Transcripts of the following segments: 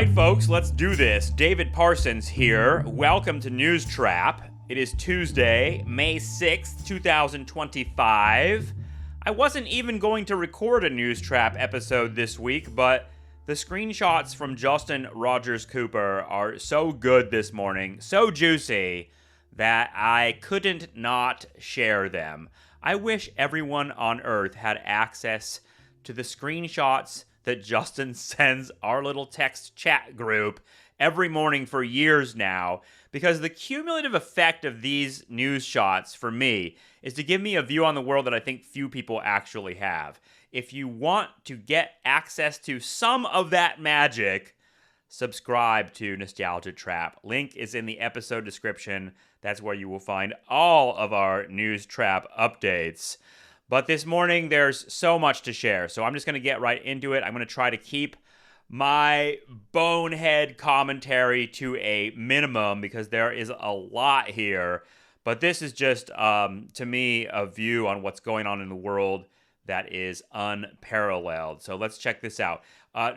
right, folks, let's do this. David Parsons here. Welcome to News Trap. It is Tuesday, May 6th, 2025. I wasn't even going to record a News Trap episode this week, but the screenshots from Justin Rogers Cooper are so good this morning, so juicy, that I couldn't not share them. I wish everyone on Earth had access to the screenshots that Justin sends our little text chat group every morning for years now, because the cumulative effect of these news shots for me is to give me a view on the world that I think few people actually have. If you want to get access to some of that magic, subscribe to Nostalgia Trap. Link is in the episode description. That's where you will find all of our News Trap updates. But this morning, there's so much to share, so I'm just going to get right into it. I'm going to try to keep my bonehead commentary to a minimum because there is a lot here. But this is just, to me, a view on what's going on in the world that is unparalleled. So let's check this out.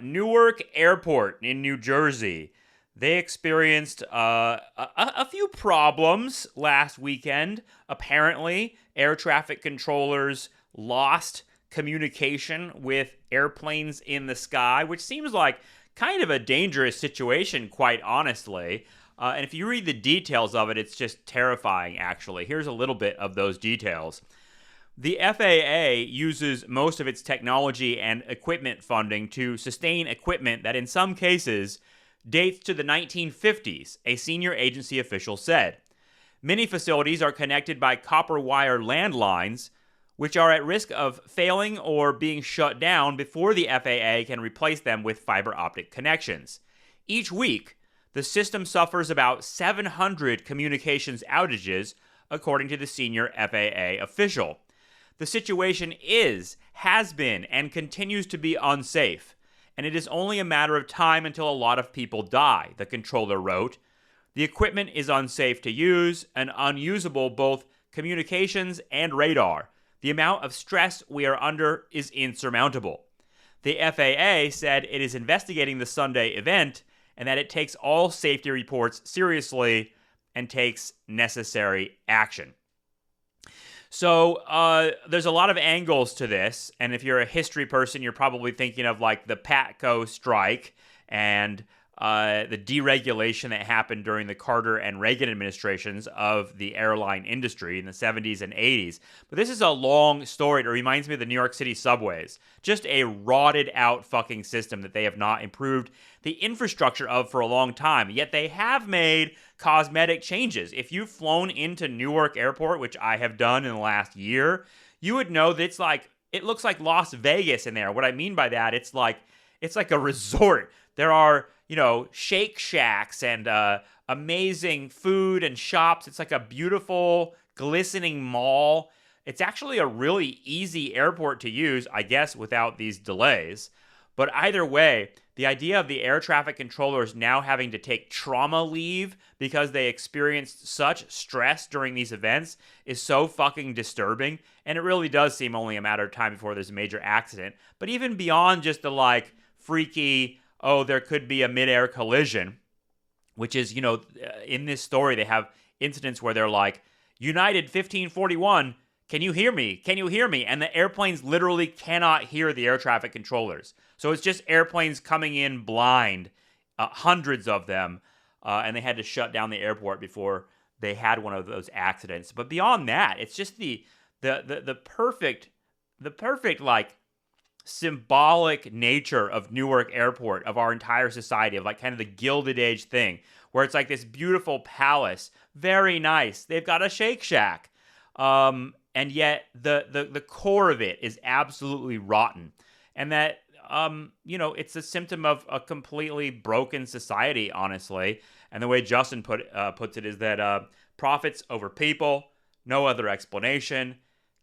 Newark Airport in New Jersey. They experienced a few problems last weekend. Apparently, air traffic controllers lost communication with airplanes in the sky, which seems like kind of a dangerous situation, quite honestly. And if you read the details of it, it's just terrifying, actually. Here's a little bit of those details. The FAA uses most of its technology and equipment funding to sustain equipment that in some cases dates to the 1950s, a senior agency official said. Many facilities are connected by copper wire landlines, which are at risk of failing or being shut down before the FAA can replace them with fiber optic connections. Each week, the system suffers about 700 communications outages, according to the senior FAA official. The situation has been, and continues to be unsafe, and it is only a matter of time until a lot of people die, the controller wrote. The equipment is unsafe to use and unusable both communications and radar. The amount of stress we are under is insurmountable. The FAA said it is investigating the Sunday event and that it takes all safety reports seriously and takes necessary action. So there's a lot of angles to this, and if you're a history person, you're probably thinking of like the Patco strike and the deregulation that happened during the Carter and Reagan administrations of the airline industry in the 70s and 80s. But this is a long story. It reminds me of the New York City subways. Just a rotted out fucking system that they have not improved the infrastructure of for a long time. Yet they have made cosmetic changes. If you've flown into Newark Airport, which I have done in the last year, you would know that it looks like Las Vegas in there. What I mean by that, it's like a resort. There are, Shake Shacks and amazing food and shops. It's like a beautiful, glistening mall. It's actually a really easy airport to use, I guess, without these delays. But either way, the idea of the air traffic controllers now having to take trauma leave because they experienced such stress during these events is so fucking disturbing. And it really does seem only a matter of time before there's a major accident. But even beyond just the freaky, there could be a midair collision, which is, in this story, they have incidents where they're like, United 1541, can you hear me? Can you hear me? And the airplanes literally cannot hear the air traffic controllers. So it's just airplanes coming in blind, hundreds of them, and they had to shut down the airport before they had one of those accidents. But beyond that, it's just the perfect symbolic nature of Newark Airport, of our entire society, of kind of the Gilded Age thing, where it's like this beautiful palace, very nice. They've got a Shake Shack, and yet the core of it is absolutely rotten, and that it's a symptom of a completely broken society, honestly. And the way Justin puts it is that profits over people, no other explanation.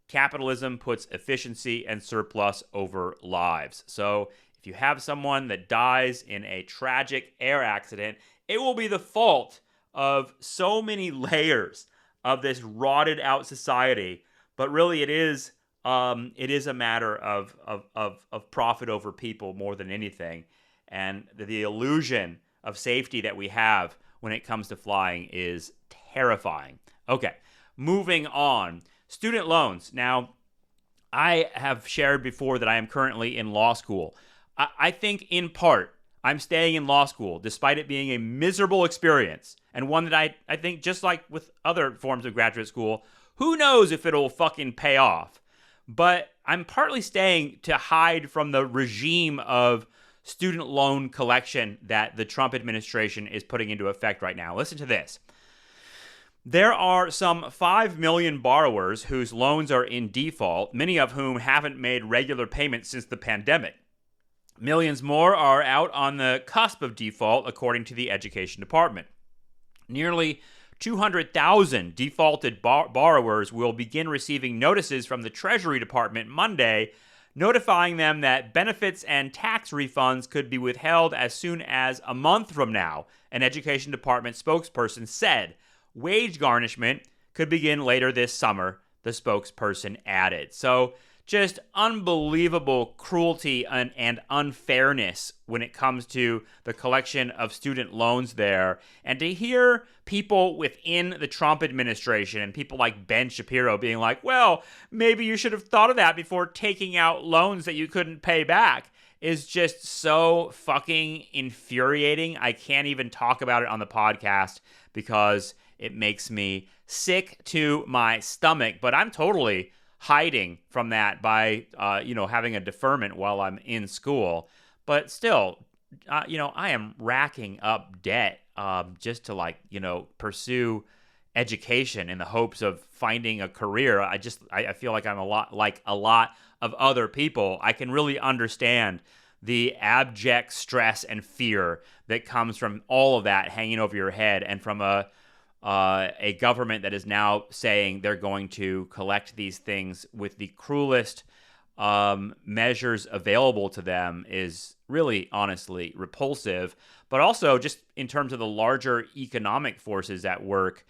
Capitalism puts efficiency and surplus over lives. So if you have someone that dies in a tragic air accident, it will be the fault of so many layers of this rotted out society. But really, it is a matter of profit over people more than anything. And the illusion of safety that we have when it comes to flying is terrifying. Okay, moving on. Student loans. Now, I have shared before that I am currently in law school. I think in part I'm staying in law school despite it being a miserable experience, and one that I think, just like with other forms of graduate school, who knows if it'll fucking pay off. But I'm partly staying to hide from the regime of student loan collection that the Trump administration is putting into effect right now. Listen to this. There are some 5 million borrowers whose loans are in default, many of whom haven't made regular payments since the pandemic. Millions more are out on the cusp of default, according to the Education Department. Nearly 200,000 defaulted borrowers will begin receiving notices from the Treasury Department Monday, notifying them that benefits and tax refunds could be withheld as soon as a month from now, an Education Department spokesperson said. Wage garnishment could begin later this summer, the spokesperson added. So just unbelievable cruelty and unfairness when it comes to the collection of student loans there. And to hear people within the Trump administration and people like Ben Shapiro being like, well, maybe you should have thought of that before taking out loans that you couldn't pay back, is just so fucking infuriating. I can't even talk about it on the podcast because it makes me sick to my stomach. But I'm totally hiding from that by, having a deferment while I'm in school. But still, I am racking up debt just to pursue education in the hopes of finding a career. I feel like I'm a lot of other people. I can really understand the abject stress and fear that comes from all of that hanging over your head, and from a government that is now saying they're going to collect these things with the cruelest measures available to them is really, honestly, repulsive. But also, just in terms of the larger economic forces at work,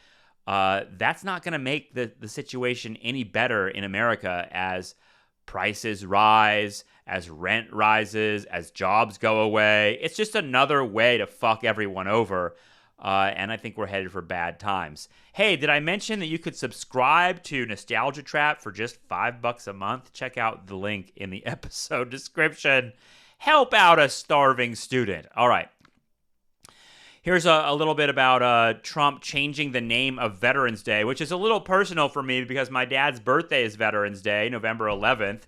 that's not going to make the situation any better in America as prices rise, as rent rises, as jobs go away. It's just another way to fuck everyone over. And I think we're headed for bad times. Hey, did I mention that you could subscribe to Nostalgia Trap for just $5 a month? Check out the link in the episode description. Help out a starving student. All right. Here's a little bit about Trump changing the name of Veterans Day, which is a little personal for me because my dad's birthday is Veterans Day, November 11th.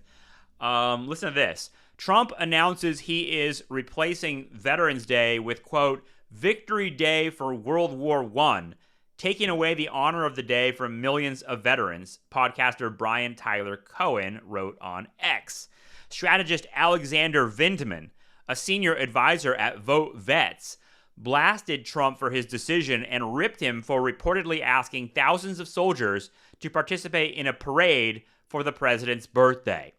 Listen to this. Trump announces he is replacing Veterans Day with, quote, Victory Day for World War I, taking away the honor of the day from millions of veterans, podcaster Brian Tyler Cohen wrote on X. Strategist Alexander Vindman, a senior advisor at Vote Vets, blasted Trump for his decision and ripped him for reportedly asking thousands of soldiers to participate in a parade for the president's birthday.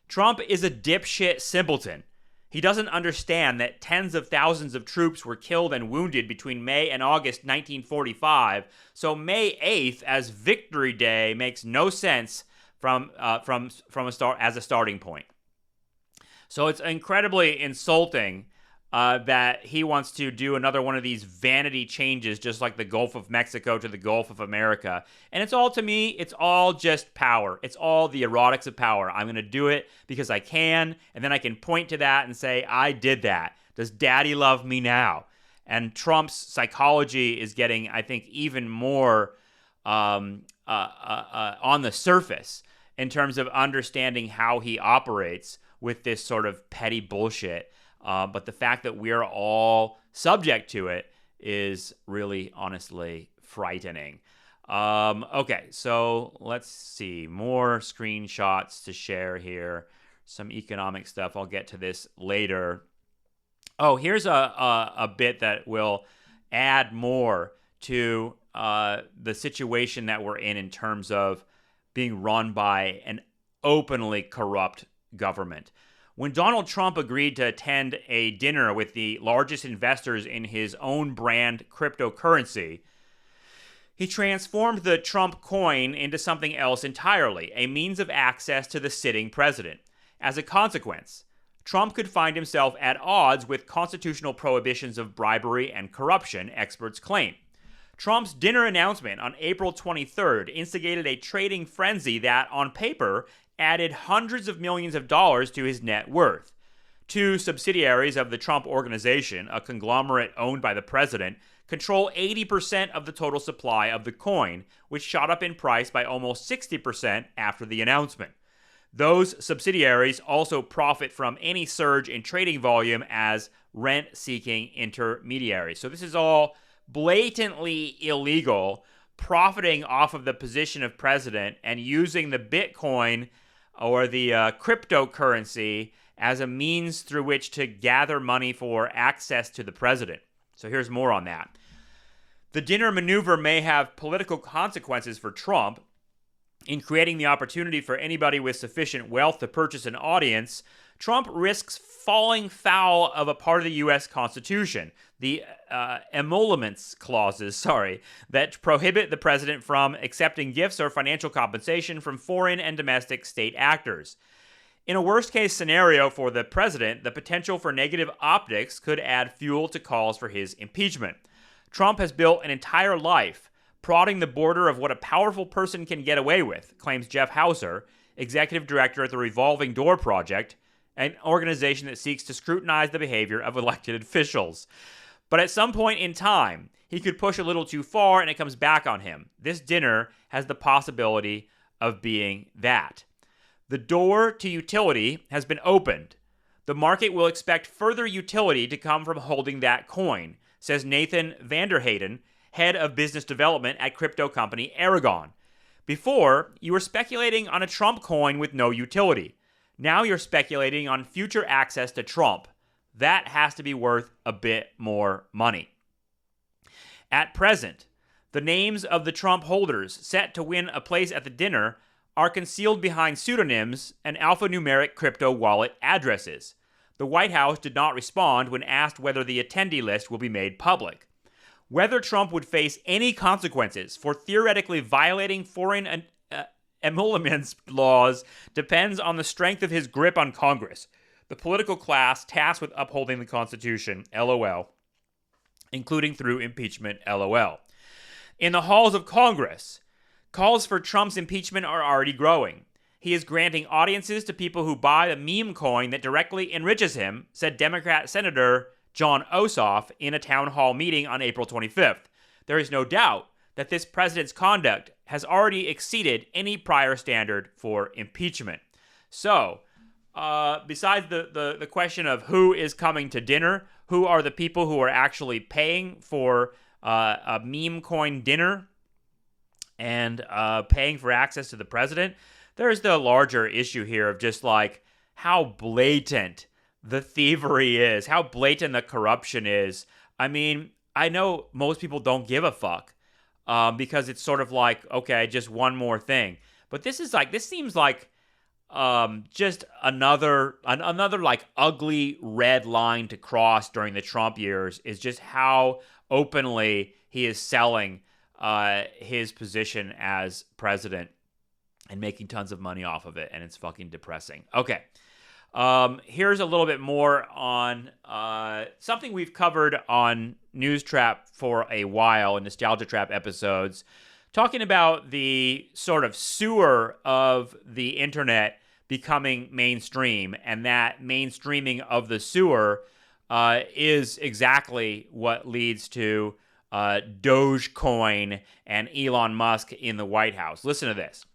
Trump is a dipshit simpleton. He doesn't understand that tens of thousands of troops were killed and wounded between May and August 1945, so May 8th as Victory Day makes no sense as a starting point. So it's incredibly insulting that he wants to do another one of these vanity changes, just like the Gulf of Mexico to the Gulf of America. And it's all, to me, it's all just power. It's all the erotics of power. I'm going to do it because I can, and then I can point to that and say, I did that. Does daddy love me now? And Trump's psychology is getting, I think, even more on the surface in terms of understanding how he operates with this sort of petty bullshit. But the fact that we're all subject to it is really, honestly, frightening. Okay, so let's see. More screenshots to share here. Some economic stuff. I'll get to this later. Oh, here's a bit that will add more to the situation that we're in terms of being run by an openly corrupt government. When Donald Trump agreed to attend a dinner with the largest investors in his own brand cryptocurrency, he transformed the Trump coin into something else entirely, a means of access to the sitting president. As a consequence, Trump could find himself at odds with constitutional prohibitions of bribery and corruption, experts claim. Trump's dinner announcement on April 23rd instigated a trading frenzy that, on paper, added hundreds of millions of dollars to his net worth. Two subsidiaries of the Trump Organization, a conglomerate owned by the president, control 80% of the total supply of the coin, which shot up in price by almost 60% after the announcement. Those subsidiaries also profit from any surge in trading volume as rent-seeking intermediaries. So this is all blatantly illegal, profiting off of the position of president and using the Bitcoin or the cryptocurrency as a means through which to gather money for access to the president. So here's more on that. The dinner maneuver may have political consequences for Trump in creating the opportunity for anybody with sufficient wealth to purchase an audience. Trump risks falling foul of a part of the U.S. Constitution, the emoluments clauses, that prohibit the president from accepting gifts or financial compensation from foreign and domestic state actors. In a worst-case scenario for the president, the potential for negative optics could add fuel to calls for his impeachment. Trump has built an entire life prodding the border of what a powerful person can get away with, claims Jeff Hauser, executive director at the Revolving Door Project, an organization that seeks to scrutinize the behavior of elected officials. But at some point in time, he could push a little too far and it comes back on him. This dinner has the possibility of being that. The door to utility has been opened. The market will expect further utility to come from holding that coin, says Nathan Vanderheyden, head of business development at crypto company Aragon. Before, you were speculating on a Trump coin with no utility. Now you're speculating on future access to Trump. That has to be worth a bit more money. At present, the names of the Trump holders set to win a place at the dinner are concealed behind pseudonyms and alphanumeric crypto wallet addresses. The White House did not respond when asked whether the attendee list will be made public. Whether Trump would face any consequences for theoretically violating foreign emoluments laws depends on the strength of his grip on Congress, the political class tasked with upholding the Constitution, LOL, including through impeachment, LOL. In the halls of Congress, calls for Trump's impeachment are already growing. He is granting audiences to people who buy a meme coin that directly enriches him, said Democrat Senator John Ossoff in a town hall meeting on April 25th. There is no doubt that this president's conduct has already exceeded any prior standard for impeachment. So, besides the question of who is coming to dinner, who are the people who are actually paying for a meme coin dinner and paying for access to the president, there's the larger issue here of just like how blatant the thievery is, how blatant the corruption is. I mean, I know most people don't give a fuck because it's sort of like, okay, just one more thing. But this seems like just another like ugly red line to cross during the Trump years is just how openly he is selling his position as president and making tons of money off of it, and it's fucking depressing. Okay. Here's a little bit more on something we've covered on News Trap for a while in Nostalgia Trap episodes, talking about the sort of sewer of the internet becoming mainstream, and that mainstreaming of the sewer is exactly what leads to Dogecoin and Elon Musk in the White House. Listen to this.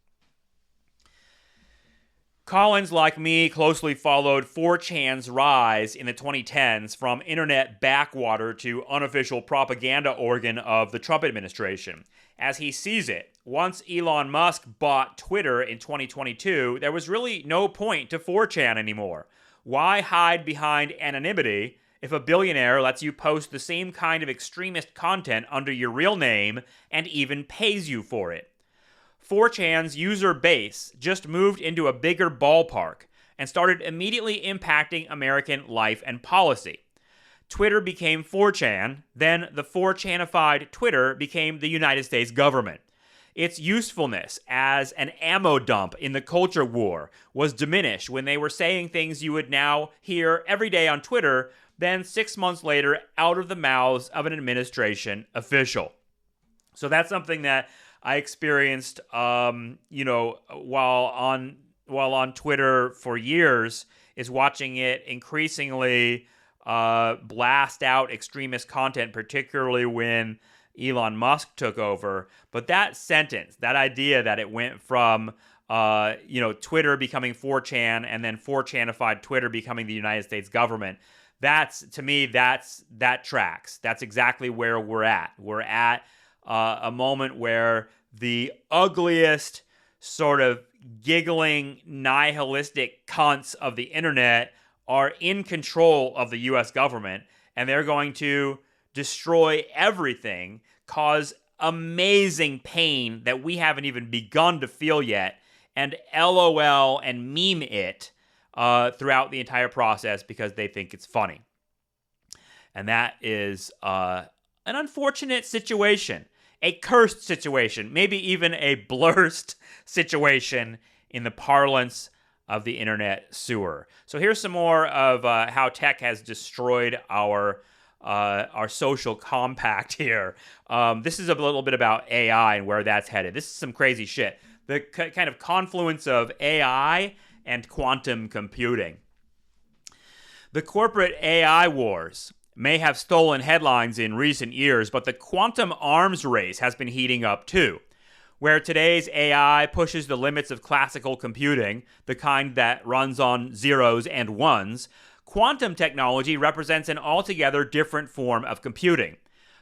Collins, like me, closely followed 4chan's rise in the 2010s from internet backwater to unofficial propaganda organ of the Trump administration. As he sees it, once Elon Musk bought Twitter in 2022, there was really no point to 4chan anymore. Why hide behind anonymity if a billionaire lets you post the same kind of extremist content under your real name and even pays you for it? 4chan's user base just moved into a bigger ballpark and started immediately impacting American life and policy. Twitter became 4chan, then the 4chanified Twitter became the United States government. its usefulness as an ammo dump in the culture war was diminished when they were saying things you would now hear every day on Twitter, then 6 months later out of the mouths of an administration official. So that's something that I experienced, while on Twitter for years, is watching it increasingly blast out extremist content, particularly when Elon Musk took over. But that sentence, that idea that it went from Twitter becoming 4chan and then 4chanified Twitter becoming the United States government, that tracks. That's exactly where we're at. We're at a moment where the ugliest sort of giggling, nihilistic cunts of the internet are in control of the U.S. government, and they're going to destroy everything, cause amazing pain that we haven't even begun to feel yet, and LOL and meme it throughout the entire process because they think it's funny. And that is an unfortunate situation. A cursed situation, maybe even a blurst situation in the parlance of the internet sewer. So here's some more of how tech has destroyed our social compact here. This is a little bit about AI and where that's headed. This is some crazy shit. The kind of confluence of AI and quantum computing. The corporate AI wars may have stolen headlines in recent years, but the quantum arms race has been heating up too, where today's AI pushes the limits of classical computing, the kind that runs on zeros and ones. Quantum technology represents an altogether different form of computing.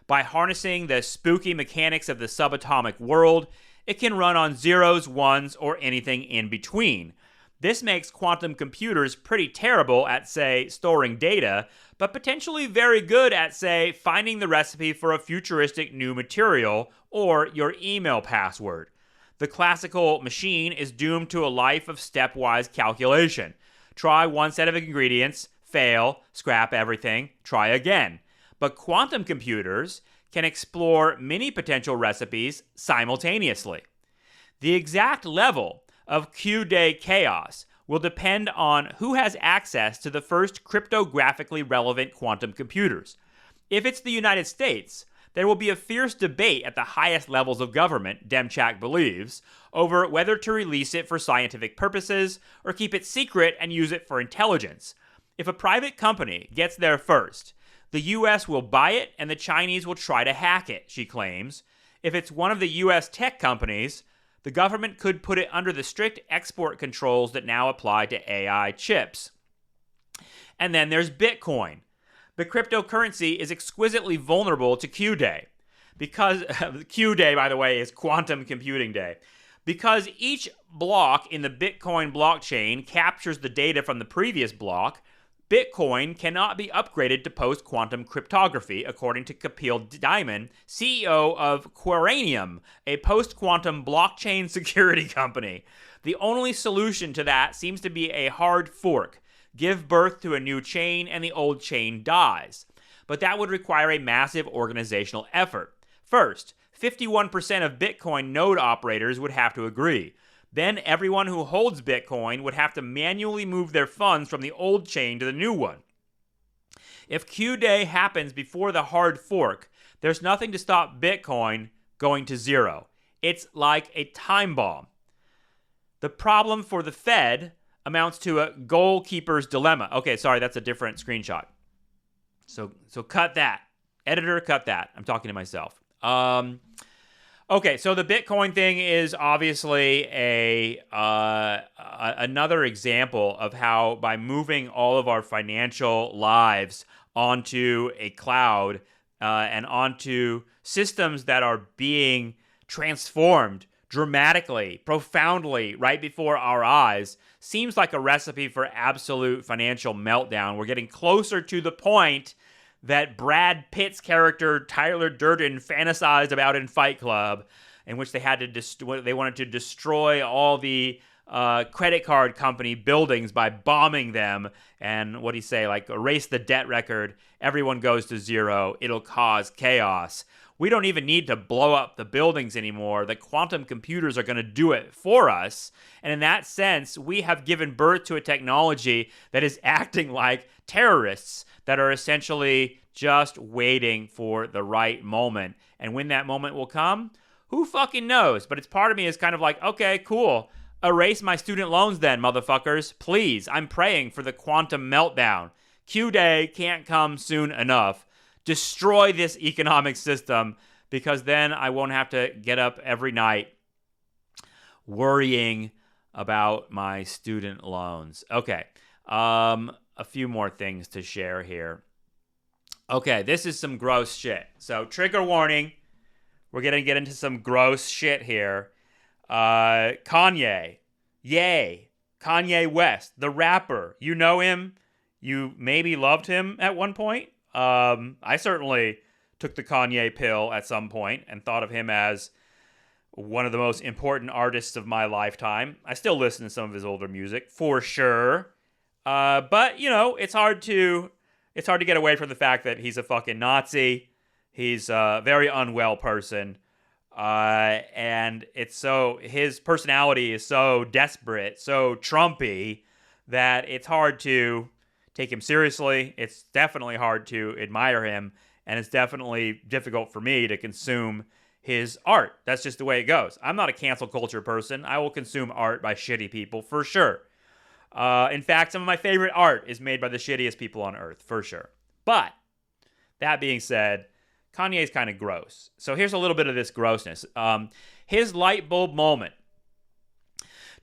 By harnessing the spooky mechanics of the subatomic world, it can run on zeros, ones, or anything in between. This makes quantum computers pretty terrible at, say, storing data, but potentially very good at, say, finding the recipe for a futuristic new material or your email password. The classical machine is doomed to a life of stepwise calculation. Try one set of ingredients, fail, scrap everything, try again. But quantum computers can explore many potential recipes simultaneously. The exact level of Q-Day chaos will depend on who has access to the first cryptographically relevant quantum computers. If it's the United States, there will be a fierce debate at the highest levels of government, Demchak believes, over whether to release it for scientific purposes or keep it secret and use it for intelligence. If a private company gets there first, the US will buy it and the Chinese will try to hack it, she claims. If it's one of the US tech companies, the government could put it under the strict export controls that now apply to AI chips. And then there's Bitcoin. The cryptocurrency is exquisitely vulnerable to Q-Day. Because Q-Day, by the way, is quantum computing day. Because each block in the Bitcoin blockchain captures the data from the previous block, Bitcoin cannot be upgraded to post-quantum cryptography, according to Kapil Diamond, CEO of Quiranium, a post-quantum blockchain security company. The only solution to that seems to be a hard fork. Give birth to a new chain and the old chain dies. But that would require a massive organizational effort. First, 51% of Bitcoin node operators would have to agree. Then everyone who holds Bitcoin would have to manually move their funds from the old chain to the new one. If Q-Day happens before the hard fork, there's nothing to stop Bitcoin going to zero. It's like a time bomb. The problem for the Fed amounts to a goalkeeper's dilemma. Okay, sorry, that's a different screenshot. So cut that. Editor, cut that. I'm talking to myself. Okay, so the Bitcoin thing is obviously another example of how by moving all of our financial lives onto a cloud and onto systems that are being transformed dramatically, profoundly, right before our eyes, seems like a recipe for absolute financial meltdown. We're getting closer to the point that Brad Pitt's character Tyler Durden fantasized about in Fight Club, in which they had to they wanted to destroy all the credit card company buildings by bombing them. And what do you say? Like, erase the debt record. Everyone goes to zero. It'll cause chaos. We don't even need to blow up the buildings anymore. The quantum computers are going to do it for us. And in that sense, we have given birth to a technology that is acting like terrorists that are essentially just waiting for the right moment. And when that moment will come, who fucking knows? But it's part of me is kind of like, okay, cool. Erase my student loans then, motherfuckers. Please, I'm praying for the quantum meltdown. Q-Day can't come soon enough. Destroy this economic system, because then I won't have to get up every night worrying about my student loans. Okay, a few more things to share here. Okay, this is some gross shit. So, trigger warning. We're going to get into some gross shit here. Kanye. Yay. Kanye West, the rapper. You know him. You maybe loved him at one point. I certainly took the Kanye pill at some point and thought of him as one of the most important artists of my lifetime. I still listen to some of his older music, for sure. But, you know, it's hard to get away from the fact that he's a fucking Nazi. He's a very unwell person. And his personality is so desperate, so Trumpy, that it's hard to take him seriously. It's definitely hard to admire him, and it's definitely difficult for me to consume his art. That's just the way it goes. I'm not a cancel culture person. I will consume art by shitty people, for sure. In fact, some of my favorite art is made by the shittiest people on earth, for sure. But, that being said, Kanye's kind of gross. So here's a little bit of this grossness. His light bulb moment: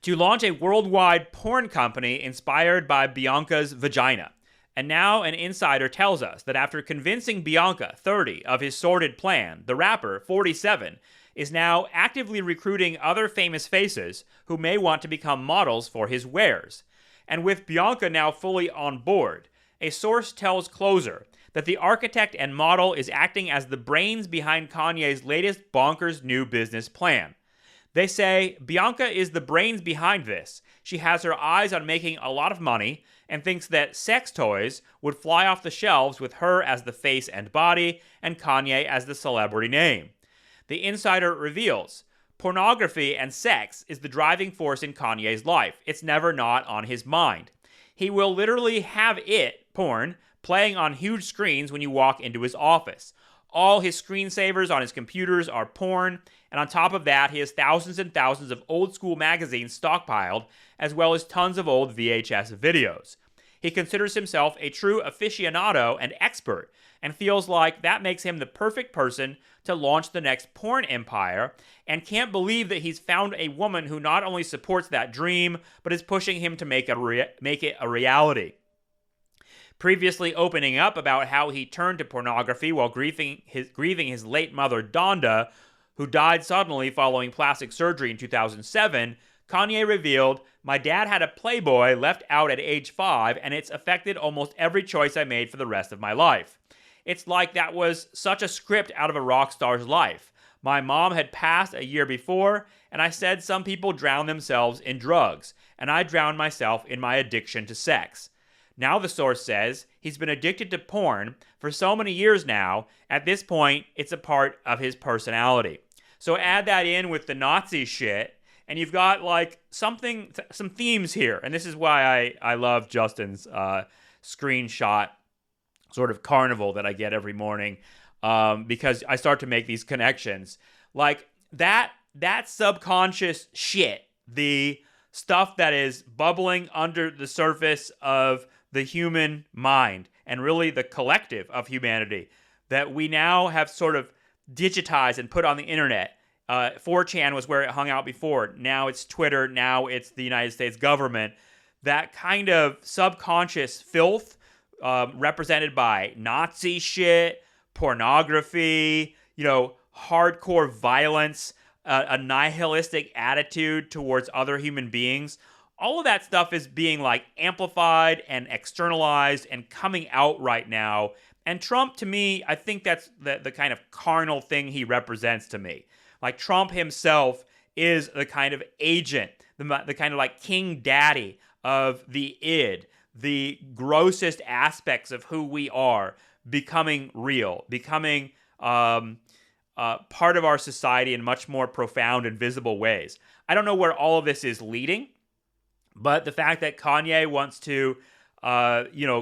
to launch a worldwide porn company inspired by Bianca's vagina. And now an insider tells us that after convincing Bianca, 30, of his sordid plan, the rapper, 47, is now actively recruiting other famous faces who may want to become models for his wares. And with Bianca now fully on board, a source tells Closer that the architect and model is acting as the brains behind Kanye's latest bonkers new business plan. They say Bianca is the brains behind this. She has her eyes on making a lot of money and thinks that sex toys would fly off the shelves with her as the face and body and Kanye as the celebrity name. The insider reveals pornography and sex is the driving force in Kanye's life. It's never not on his mind. He will literally have porn, playing on huge screens when you walk into his office. All his screensavers on his computers are porn, and on top of that, he has thousands and thousands of old school magazines stockpiled, as well as tons of old VHS videos. He considers himself a true aficionado and expert, and feels like that makes him the perfect person to launch the next porn empire, and can't believe that he's found a woman who not only supports that dream, but is pushing him to make it a reality. Previously opening up about how he turned to pornography while grieving his late mother, Donda, who died suddenly following plastic surgery in 2007, Kanye revealed, "My dad had a Playboy left out at age 5, and it's affected almost every choice I made for the rest of my life. It's like that was such a script out of a rock star's life. My mom had passed a year before, and I said some people drown themselves in drugs, and I drowned myself in my addiction to sex." Now the source says he's been addicted to porn for so many years now, at this point, it's a part of his personality. So add that in with the Nazi shit, and you've got like some themes here. And this is why I love Justin's screenshot sort of carnival that I get every morning, because I start to make these connections. Like that subconscious shit, the stuff that is bubbling under the surface of the human mind, and really the collective of humanity, that we now have sort of digitized and put on the internet. 4chan was where it hung out before. Now it's Twitter. Now it's the United States government. That kind of subconscious filth, represented by Nazi shit, pornography, hardcore violence, a nihilistic attitude towards other human beings. All of that stuff is being like amplified and externalized and coming out right now. And Trump, to me, I think that's the kind of carnal thing he represents to me. Like Trump himself is the kind of agent, the kind of like king daddy of the id, the grossest aspects of who we are becoming real, becoming part of our society in much more profound and visible ways. I don't know where all of this is leading, but the fact that Kanye wants to,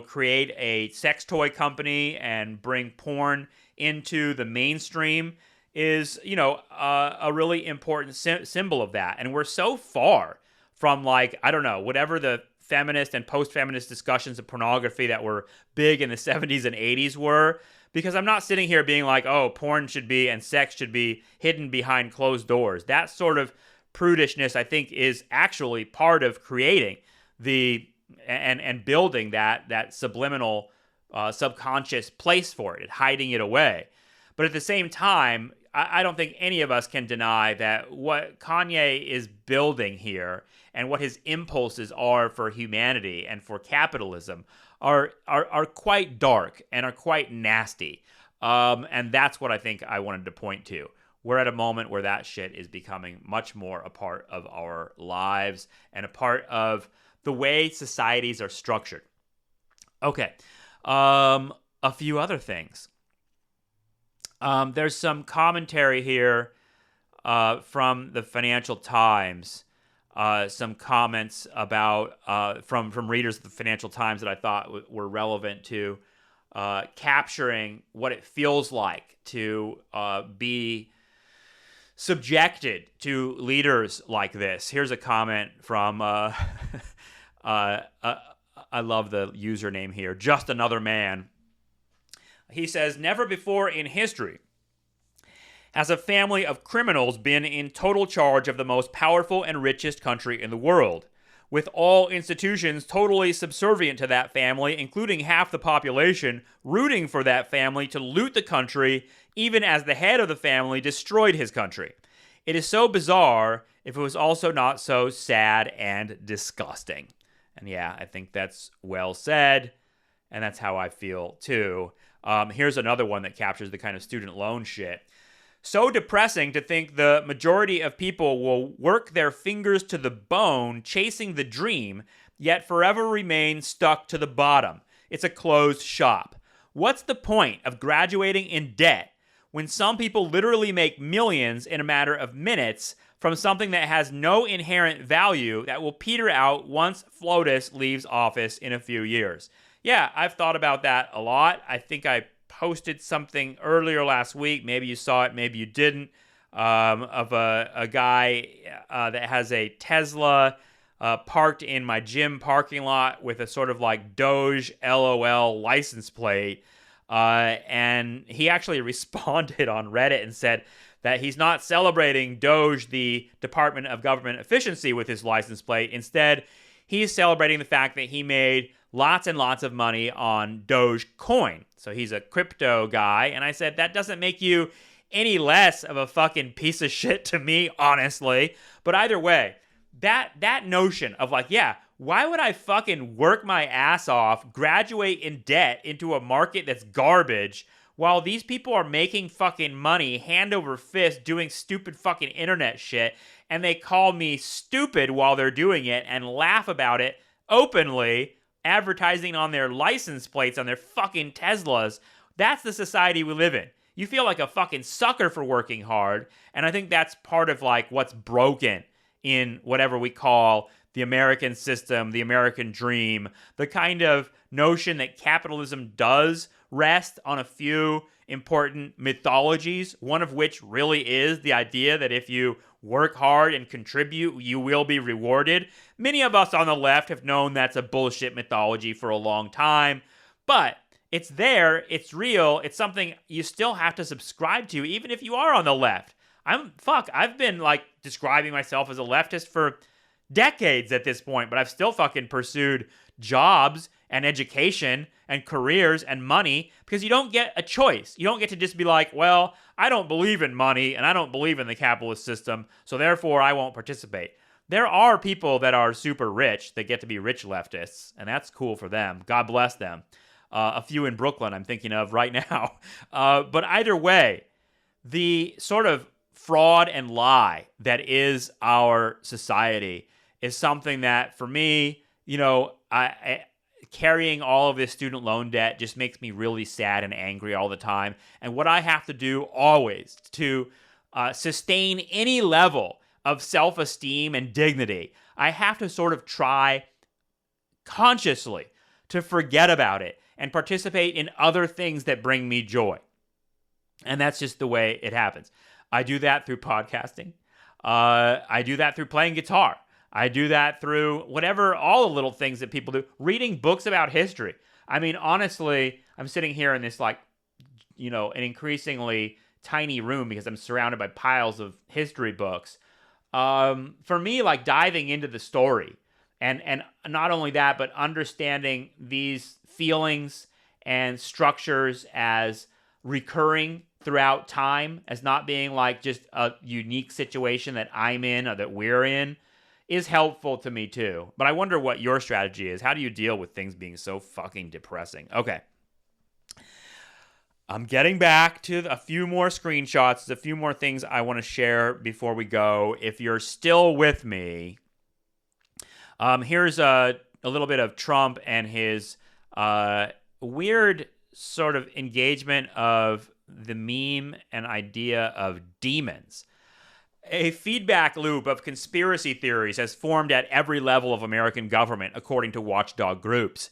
create a sex toy company and bring porn into the mainstream is, a really important symbol of that. And we're so far from, like, I don't know, whatever the feminist and post-feminist discussions of pornography that were big in the 70s and 80s were, because I'm not sitting here being like, oh, porn should be and sex should be hidden behind closed doors. That sort of prudishness, I think, is actually part of creating and building that subliminal, subconscious place for it, and hiding it away. But at the same time, I don't think any of us can deny that what Kanye is building here and what his impulses are for humanity and for capitalism are quite dark and are quite nasty. And that's what I think I wanted to point to. We're at a moment where that shit is becoming much more a part of our lives and a part of the way societies are structured. Okay. A few other things. There's some commentary here from the Financial Times. Some comments about from readers of the Financial Times that I thought were relevant to capturing what it feels like to be subjected to leaders like this. Here's a comment from I love the username here, Just Another Man. He says, never before in history has a family of criminals been in total charge of the most powerful and richest country in the world, with all institutions totally subservient to that family, including half the population rooting for that family to loot the country, even as the head of the family destroyed his country. It is so bizarre if it was also not so sad and disgusting. And yeah, I think that's well said, and that's how I feel too. Here's another one that captures the kind of student loan shit. So depressing to think the majority of people will work their fingers to the bone chasing the dream, yet forever remain stuck to the bottom. It's a closed shop. What's the point of graduating in debt when some people literally make millions in a matter of minutes from something that has no inherent value that will peter out once FLOTUS leaves office in a few years? Yeah, I've thought about that a lot. I think I posted something earlier last week. Maybe you saw it, maybe you didn't, of a guy that has a Tesla parked in my gym parking lot with a sort of like Doge LOL license plate. And he actually responded on Reddit and said that he's not celebrating Doge, the Department of Government Efficiency, with his license plate. Instead, he's celebrating the fact that he made lots and lots of money on Dogecoin. So he's a crypto guy. And I said, that doesn't make you any less of a fucking piece of shit to me, honestly. But either way, that notion of like, yeah, why would I fucking work my ass off, graduate in debt into a market that's garbage, while these people are making fucking money hand over fist doing stupid fucking internet shit, and they call me stupid while they're doing it and laugh about it openly, advertising on their license plates on their fucking Teslas. That's the society we live in. You feel like a fucking sucker for working hard, and I think that's part of like what's broken in whatever we call the American system, the American dream, the kind of notion that capitalism does rest on a few important mythologies, one of which really is the idea that if you work hard and contribute, you will be rewarded. Many of us on the left have known that's a bullshit mythology for a long time, but it's there, it's real, it's something you still have to subscribe to, even if you are on the left. I've been like describing myself as a leftist for decades at this point, but I've still fucking pursued jobs and education and careers and money because you don't get a choice. You don't get to just be like, well, I don't believe in money and I don't believe in the capitalist system, so therefore I won't participate. There are people that are super rich that get to be rich leftists, and that's cool for them. God bless them. A few in Brooklyn I'm thinking of right now. But either way, the sort of fraud and lie that is our society is something that, for me, I carrying all of this student loan debt just makes me really sad and angry all the time. And what I have to do always to sustain any level of self-esteem and dignity, I have to sort of try consciously to forget about it and participate in other things that bring me joy. And that's just the way it happens. I do that through podcasting. I do that through playing guitar. I do that through whatever, all the little things that people do. Reading books about history. I mean, honestly, I'm sitting here in this, an increasingly tiny room because I'm surrounded by piles of history books. For me, diving into the story and not only that, but understanding these feelings and structures as recurring throughout time, as not being just a unique situation that I'm in or that we're in, is helpful to me too. But I wonder what your strategy is. How do you deal with things being so fucking depressing? Okay. I'm getting back to a few more screenshots. There's a few more things I want to share before we go. If you're still with me, here's a little bit of Trump and his weird sort of engagement of the meme and idea of demons. A feedback loop of conspiracy theories has formed at every level of American government, according to watchdog groups.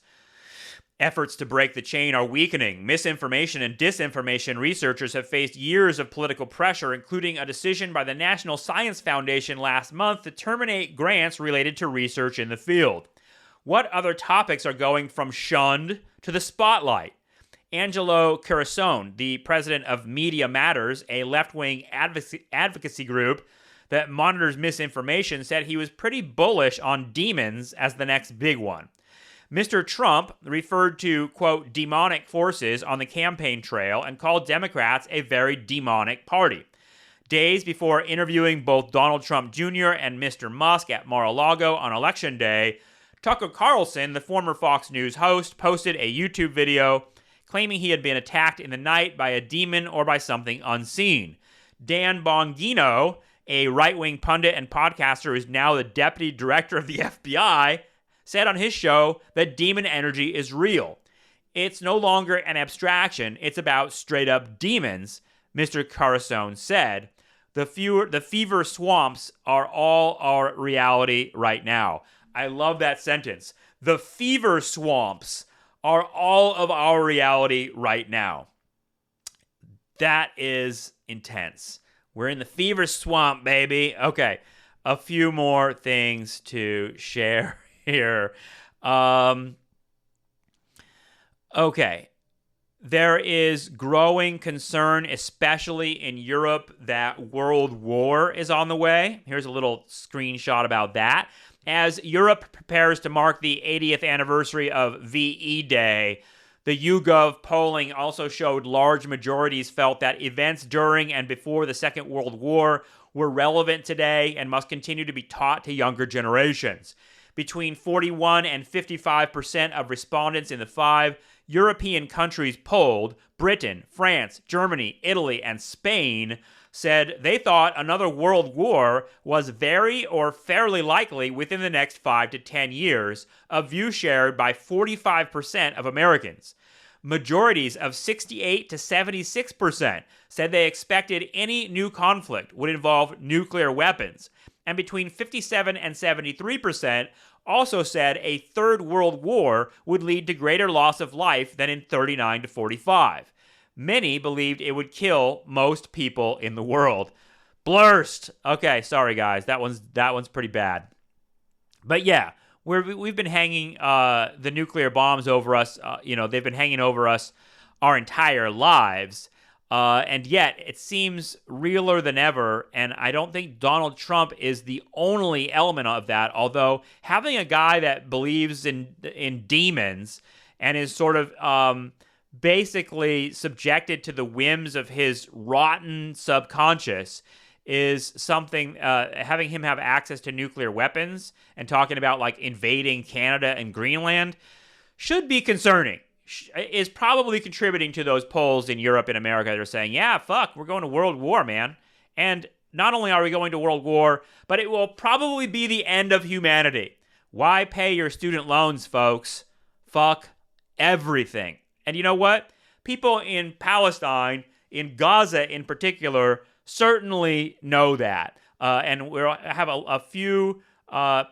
Efforts to break the chain are weakening. Misinformation and disinformation researchers have faced years of political pressure, including a decision by the National Science Foundation last month to terminate grants related to research in the field. What other topics are going from shunned to the spotlight? Angelo Carusone, the president of Media Matters, a left-wing advocacy group that monitors misinformation, said he was pretty bullish on demons as the next big one. Mr. Trump referred to, quote, demonic forces on the campaign trail and called Democrats a very demonic party. Days before interviewing both Donald Trump Jr. and Mr. Musk at Mar-a-Lago on Election Day, Tucker Carlson, the former Fox News host, posted a YouTube video claiming he had been attacked in the night by a demon or by something unseen. Dan Bongino, a right-wing pundit and podcaster who is now the deputy director of the FBI, said on his show that demon energy is real. It's no longer an abstraction, it's about straight-up demons, Mr. Carusone said. The fever swamps are all our reality right now. I love that sentence. The fever swamps are all of our reality right now. That is intense. We're in the fever swamp, baby. Okay, a few more things to share here. Okay. There is growing concern, especially in Europe, that World War is on the way. Here's a little screenshot about that. As Europe prepares to mark the 80th anniversary of VE Day, the YouGov polling also showed large majorities felt that events during and before the Second World War were relevant today and must continue to be taught to younger generations. Between 41 and 55% of respondents in the 5 European countries polled, Britain, France, Germany, Italy, and Spain, said they thought another world war was very or fairly likely within the next 5 to 10 years, a view shared by 45% of Americans. Majorities of 68 to 76% said they expected any new conflict would involve nuclear weapons, and between 57 and 73% also said a third world war would lead to greater loss of life than in 39 to 45. Many believed it would kill most people in the world. Blurst. Okay, sorry guys, that one's pretty bad. But yeah, we've been hanging the nuclear bombs over us. They've been hanging over us our entire lives. And yet, it seems realer than ever, and I don't think Donald Trump is the only element of that, although having a guy that believes in demons and is sort of basically subjected to the whims of his rotten subconscious is something, having him have access to nuclear weapons and talking about, invading Canada and Greenland should be concerning. Is probably contributing to those polls in Europe and America that are saying, yeah, fuck, we're going to world war, man. And not only are we going to world war, but it will probably be the end of humanity. Why pay your student loans, folks? Fuck everything. And you know what? People in Palestine, in Gaza in particular, certainly know that. And we'll have a few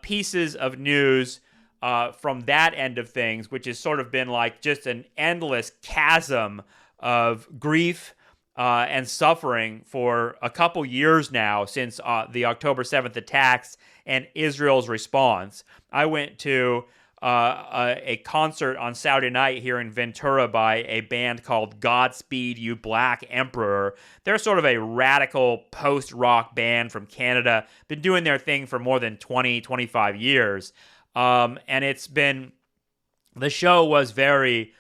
pieces of news from that end of things, which has sort of been like just an endless chasm of grief and suffering for a couple years now since the October 7th attacks and Israel's response. I went to a concert on Saturday night here in Ventura by a band called Godspeed You Black Emperor. They're sort of a radical post-rock band from Canada, been doing their thing for more than 20, 25 years. And it's been, the show was very,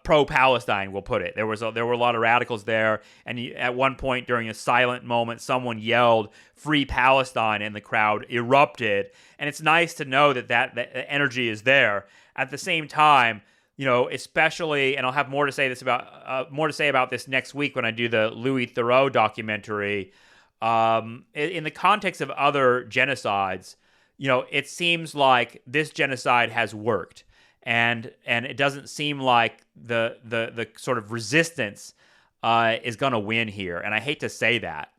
pro-Palestine, we'll put it. There were a lot of radicals there, and at one point during a silent moment, someone yelled, "Free Palestine," and the crowd erupted. And it's nice to know that energy is there. At the same time, especially, and I'll have more to say about this next week when I do the Louis Theroux documentary. In the context of other genocides, it seems like this genocide has worked. And it doesn't seem like the sort of resistance is going to win here. And I hate to say that,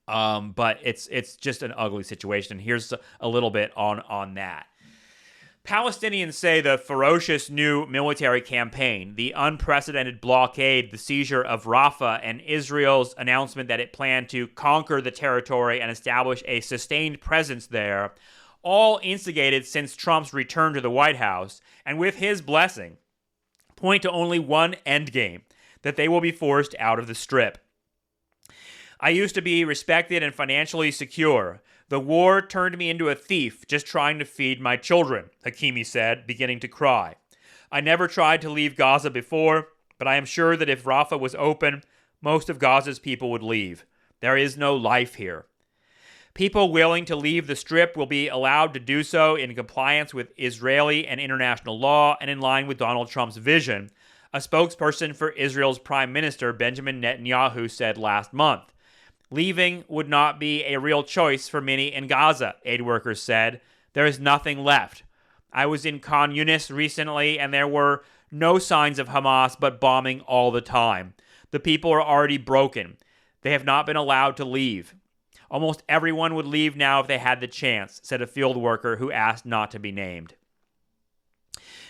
but it's just an ugly situation. Here's a little bit on that. Palestinians say the ferocious new military campaign, the unprecedented blockade, the seizure of Rafah, and Israel's announcement that it planned to conquer the territory and establish a sustained presence there, all instigated since Trump's return to the White House, and with his blessing, point to only one endgame, that they will be forced out of the Strip. I used to be respected and financially secure. The war turned me into a thief just trying to feed my children, Hakimi said, beginning to cry. I never tried to leave Gaza before, but I am sure that if Rafah was open, most of Gaza's people would leave. There is no life here. People willing to leave the Strip will be allowed to do so in compliance with Israeli and international law and in line with Donald Trump's vision, a spokesperson for Israel's Prime Minister Benjamin Netanyahu said last month. Leaving would not be a real choice for many in Gaza, aid workers said. There is nothing left. I was in Khan Yunis recently, and there were no signs of Hamas but bombing all the time. The people are already broken. They have not been allowed to leave. Almost everyone would leave now if they had the chance, said a field worker who asked not to be named.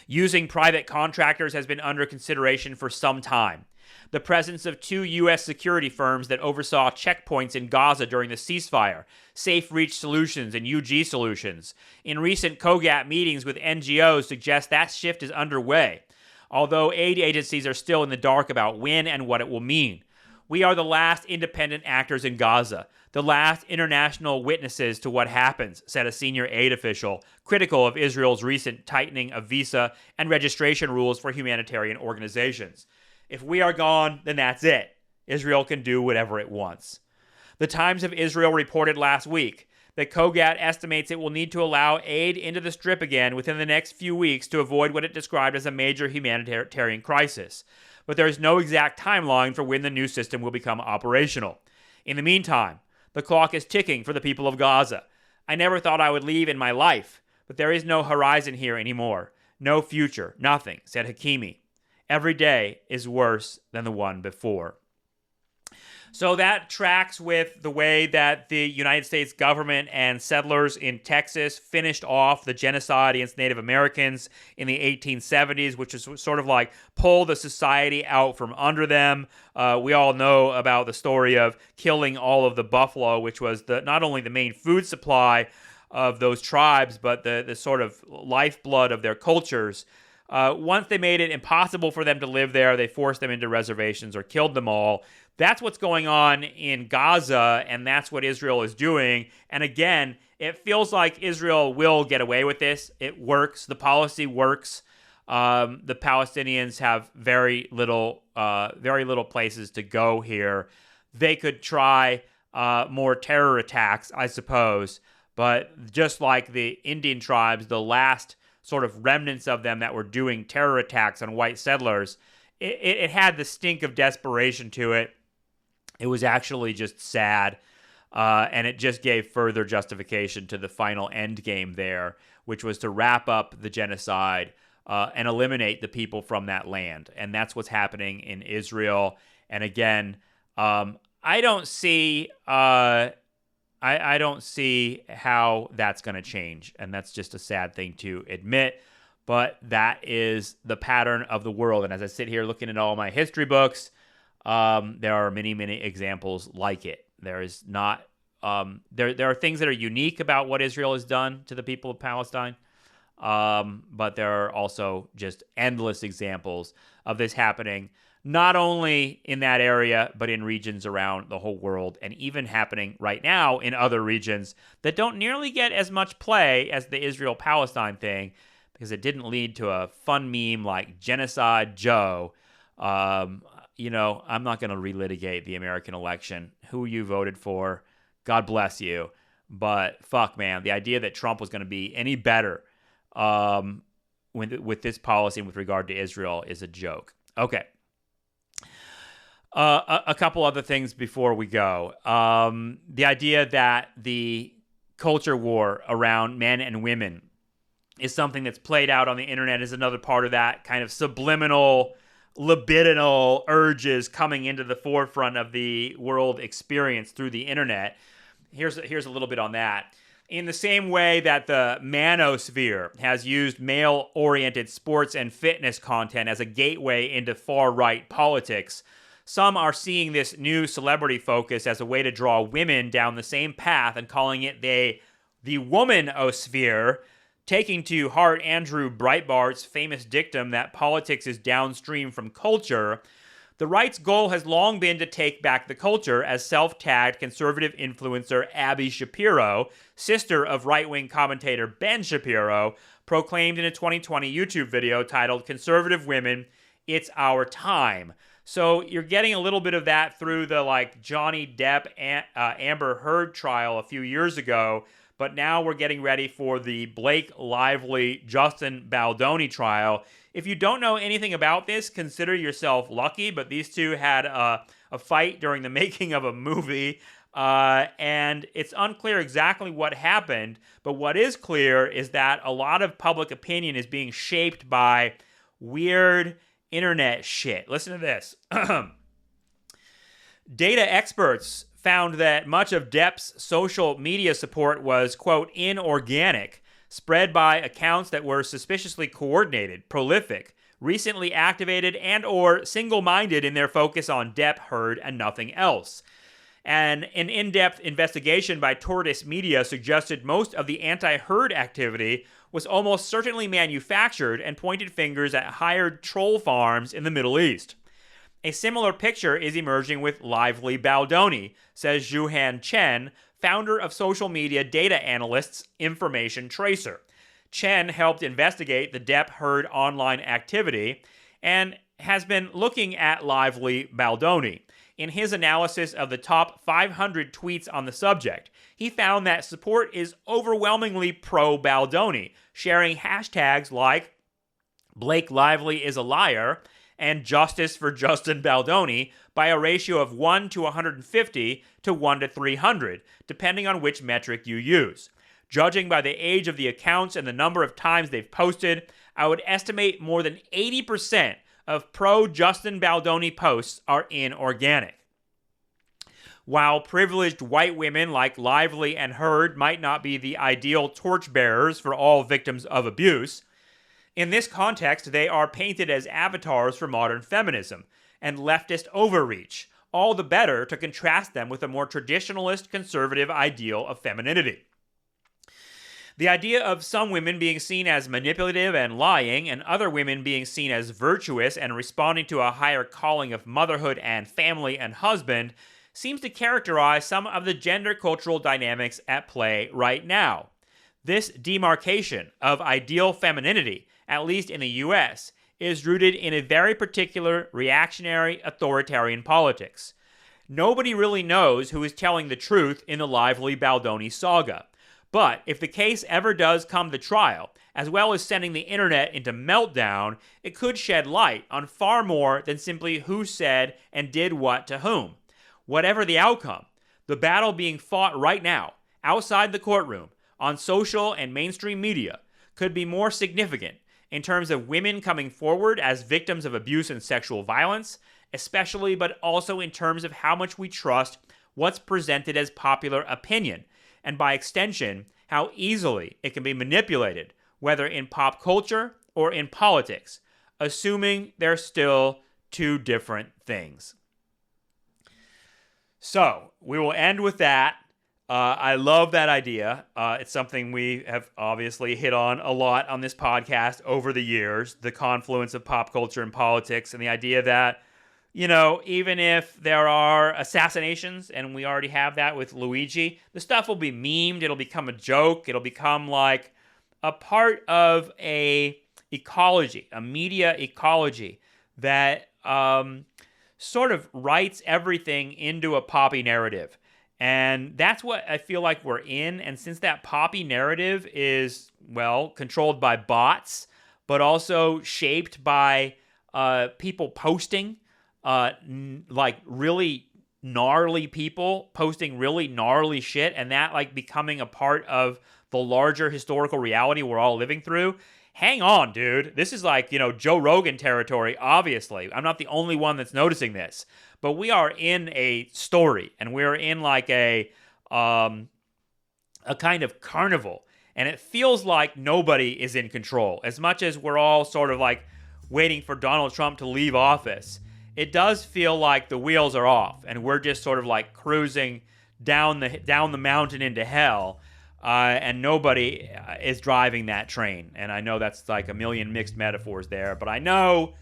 Using private contractors has been under consideration for some time. The presence of 2 U.S. security firms that oversaw checkpoints in Gaza during the ceasefire, Safe Reach Solutions and UG Solutions, in recent COGAT meetings with NGOs suggest that shift is underway, although aid agencies are still in the dark about when and what it will mean. We are the last independent actors in Gaza, the last international witnesses to what happens, said a senior aid official, critical of Israel's recent tightening of visa and registration rules for humanitarian organizations. If we are gone, then that's it. Israel can do whatever it wants. The Times of Israel reported last week that COGAT estimates it will need to allow aid into the Strip again within the next few weeks to avoid what it described as a major humanitarian crisis. But there is no exact timeline for when the new system will become operational. In the meantime, the clock is ticking for the people of Gaza. I never thought I would leave in my life, but there is no horizon here anymore. No future, nothing, said Hakimi. Every day is worse than the one before. So that tracks with the way that the United States government and settlers in Texas finished off the genocide against Native Americans in the 1870s, which is sort of like pull the society out from under them. We all know about the story of killing all of the buffalo, which was not only the main food supply of those tribes, but the sort of lifeblood of their cultures. Once they made it impossible for them to live there, they forced them into reservations or killed them all. That's what's going on in Gaza, and that's what Israel is doing. And again, it feels like Israel will get away with this. It works. The policy works. The Palestinians have very little places to go here. They could try more terror attacks, I suppose. But just like the Indian tribes, the last sort of remnants of them that were doing terror attacks on white settlers, it had the stink of desperation to it. It was actually just sad, and it just gave further justification to the final endgame there, which was to wrap up the genocide and eliminate the people from that land. And that's what's happening in Israel. And again, I don't see I don't see how that's going to change. And that's just a sad thing to admit. But that is the pattern of the world. And as I sit here looking at all my history books, there are many, many examples like it. There is not there are things that are unique about what Israel has done to the people of Palestine. But there are also just endless examples of this happening, not only in that area, but in regions around the whole world, and even happening right now in other regions that don't nearly get as much play as the Israel-Palestine thing, because it didn't lead to a fun meme like Genocide Joe. I'm not going to relitigate the American election. Who you voted for, God bless you. But fuck, man, the idea that Trump was going to be any better with this policy with regard to Israel is a joke. Okay. A couple other things before we go. The idea that the culture war around men and women is something that's played out on the internet is another part of that kind of subliminal, libidinal urges coming into the forefront of the world experience through the internet. Here's a little bit on that. In the same way that the manosphere has used male-oriented sports and fitness content as a gateway into far-right politics, some are seeing this new celebrity focus as a way to draw women down the same path and calling it the womanosphere, taking to heart Andrew Breitbart's famous dictum that politics is downstream from culture. The right's goal has long been to take back the culture, as self-tagged conservative influencer Abby Shapiro, sister of right-wing commentator Ben Shapiro, proclaimed in a 2020 YouTube video titled "Conservative Women, It's Our Time." So you're getting a little bit of that through the Johnny Depp Amber Heard trial a few years ago, but now we're getting ready for the Blake Lively Justin Baldoni trial. If you don't know anything about this, consider yourself lucky, but these two had a fight during the making of a movie, and it's unclear exactly what happened, but what is clear is that a lot of public opinion is being shaped by weird internet shit. Listen to this. Data experts found that much of Depp's social media support was, quote, inorganic, spread by accounts that were suspiciously coordinated, prolific, recently activated, and or single-minded in their focus on Depp, Heard, and nothing else. And an in-depth investigation by Tortoise Media suggested most of the anti-Heard activity was almost certainly manufactured and pointed fingers at hired troll farms in the Middle East. A similar picture is emerging with Lively Baldoni, says Zhuhan Chen, founder of social media data analysts Information Tracer. Chen helped investigate the Depp Heard online activity and has been looking at Lively Baldoni. In his analysis of the top 500 tweets on the subject, he found that support is overwhelmingly pro-Baldoni, sharing hashtags like Blake Lively is a liar and Justice for Justin Baldoni by a ratio of 1 to 150 to 1 to 300, depending on which metric you use. Judging by the age of the accounts and the number of times they've posted, I would estimate more than 80% of pro-Justin Baldoni posts are inorganic. While privileged white women like Lively and Heard might not be the ideal torchbearers for all victims of abuse, in this context, they are painted as avatars for modern feminism and leftist overreach, all the better to contrast them with a more traditionalist conservative ideal of femininity. The idea of some women being seen as manipulative and lying, and other women being seen as virtuous and responding to a higher calling of motherhood and family and husband, seems to characterize some of the gender cultural dynamics at play right now. This demarcation of ideal femininity, at least in the US, is rooted in a very particular reactionary authoritarian politics. Nobody really knows who is telling the truth in the Lively Baldoni saga. But if the case ever does come to trial, as well as sending the internet into meltdown, it could shed light on far more than simply who said and did what to whom. whatever the outcome, the battle being fought right now, outside the courtroom, on social and mainstream media, could be more significant in terms of women coming forward as victims of abuse and sexual violence, especially, but also in terms of how much we trust what's presented as popular opinion, and by extension, how easily it can be manipulated, whether in pop culture or in politics, assuming they're still two different things. So, we will end with that. I love that idea. It's something we have obviously hit on a lot on this podcast over the years, the confluence of pop culture and politics, and the idea that, even if there are assassinations, and we already have that with Luigi, the stuff will be memed, it'll become a joke, it'll become like a part of a media ecology that sort of writes everything into a poppy narrative. And that's what I feel like we're in. And since that poppy narrative is, controlled by bots, but also shaped by people posting, like really gnarly people posting really gnarly shit, and that like becoming a part of the larger historical reality we're all living through. Hang on, dude. This is like, Joe Rogan territory, obviously. I'm not the only one that's noticing this. But we are in a story, and we're in like a kind of carnival. And it feels like nobody is in control. As much as we're all sort of like waiting for Donald Trump to leave office, it does feel like the wheels are off, and we're just sort of like cruising down the mountain into hell. And nobody is driving that train. And I know that's like a million mixed metaphors there, but I know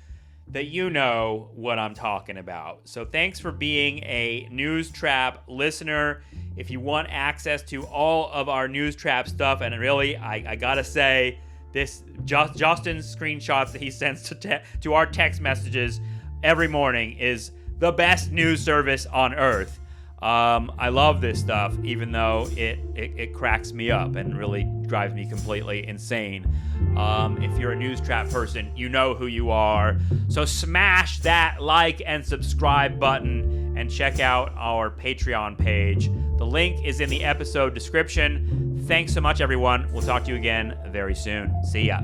that you know what I'm talking about. So thanks for being a News Trap listener. If you want access to all of our News Trap stuff, and really, I gotta say, this Justin's screenshots that he sends to our text messages every morning is the best news service on earth. I love this stuff, even though it cracks me up and really drives me completely insane. If you're a News Trap person, you know who you are. So smash that like and subscribe button and check out our Patreon page. The link is in the episode description. Thanks so much, everyone. We'll talk to you again very soon. See ya.